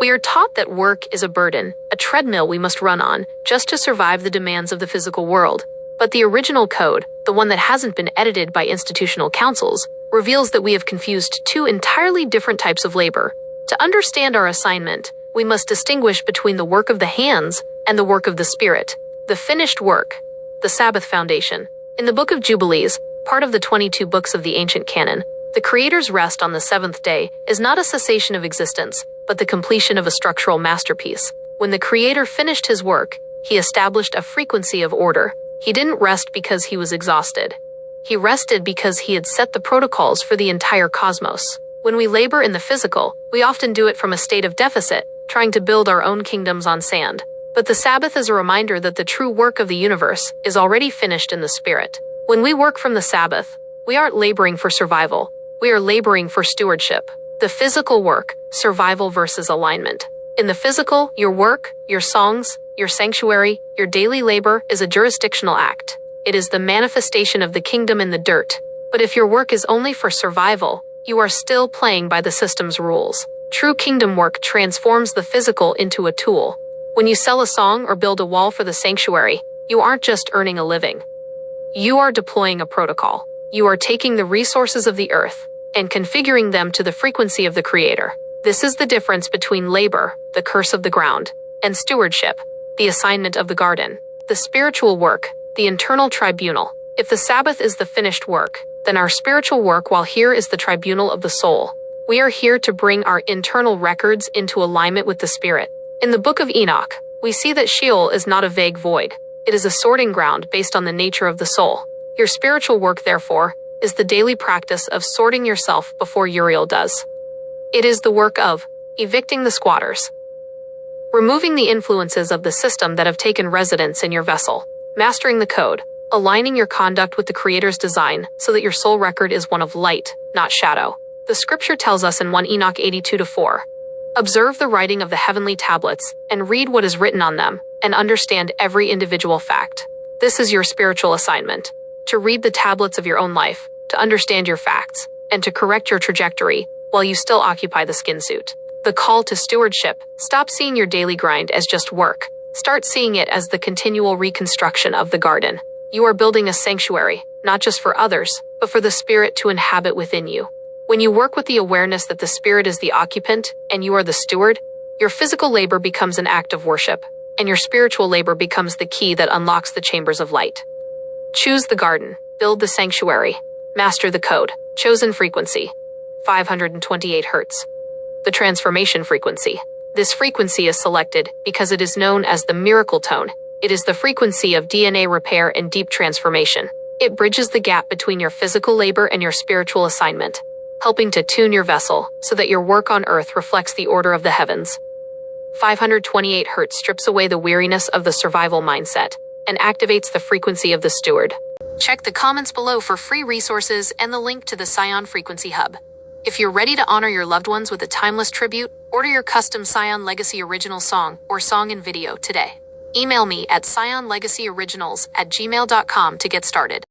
We are taught that work is a burden, a treadmill we must run on, just to survive the demands of the physical world. But the original code, the one that hasn't been edited by institutional councils, reveals that we have confused two entirely different types of labor. To understand our assignment, we must distinguish between the work of the hands and the work of the spirit, the finished work, the Sabbath Foundation. In the Book of Jubilees, part of the 22 books of the ancient canon, the Creator's rest on the seventh day is not a cessation of existence, but the completion of a structural masterpiece. When the Creator finished his work, he established a frequency of order. He didn't rest because he was exhausted. He rested because he had set the protocols for the entire cosmos. When we labor in the physical, we often do it from a state of deficit, trying to build our own kingdoms on sand. But the Sabbath is a reminder that the true work of the universe is already finished in the spirit. When we work from the Sabbath, we aren't laboring for survival. We are laboring for stewardship. The physical work, survival versus alignment. In the physical, your work, your songs, your sanctuary, your daily labor is a jurisdictional act. It is the manifestation of the kingdom in the dirt. But if your work is only for survival, you are still playing by the system's rules. True kingdom work transforms the physical into a tool. When you sell a song or build a wall for the sanctuary, you aren't just earning a living. You are deploying a protocol. You are taking the resources of the earth and configuring them to the frequency of the Creator. This is the difference between labor, the curse of the ground, and stewardship, the assignment of the garden. The spiritual work, the internal tribunal. If the Sabbath is the finished work, then our spiritual work while here is the tribunal of the soul. We are here to bring our internal records into alignment with the Spirit. In the Book of Enoch, we see that Sheol is not a vague void. It is a sorting ground based on the nature of the soul. Your spiritual work, therefore, is the daily practice of sorting yourself before Uriel does. It is the work of evicting the squatters, removing the influences of the system that have taken residence in your vessel, mastering the code, aligning your conduct with the Creator's design so that your soul record is one of light, not shadow. The scripture tells us in 1 Enoch 82-4, observe the writing of the heavenly tablets and read what is written on them and understand every individual fact. This is your spiritual assignment, to read the tablets of your own life, to understand your facts, and to correct your trajectory while you still occupy the skin suit. The call to stewardship, stop seeing your daily grind as just work. Start seeing it as the continual reconstruction of the garden. You are building a sanctuary, not just for others, but for the Spirit to inhabit within you. When you work with the awareness that the Spirit is the occupant and you are the steward, your physical labor becomes an act of worship, and your spiritual labor becomes the key that unlocks the chambers of light. Choose the garden, build the sanctuary, master the code, chosen frequency, 528 Hz. The transformation frequency. This frequency is selected because it is known as the miracle tone. It is the frequency of DNA repair and deep transformation. It bridges the gap between your physical labor and your spiritual assignment, helping to tune your vessel so that your work on earth reflects the order of the heavens. 528 Hz strips away the weariness of the survival mindset and activates the frequency of the steward. Check the comments below for free resources and the link to the Sion Frequency Hub. If you're ready to honor your loved ones with a timeless tribute, order your custom Sion Legacy Original song or song in video today. Email me at sionlegacyoriginals@gmail.com to get started.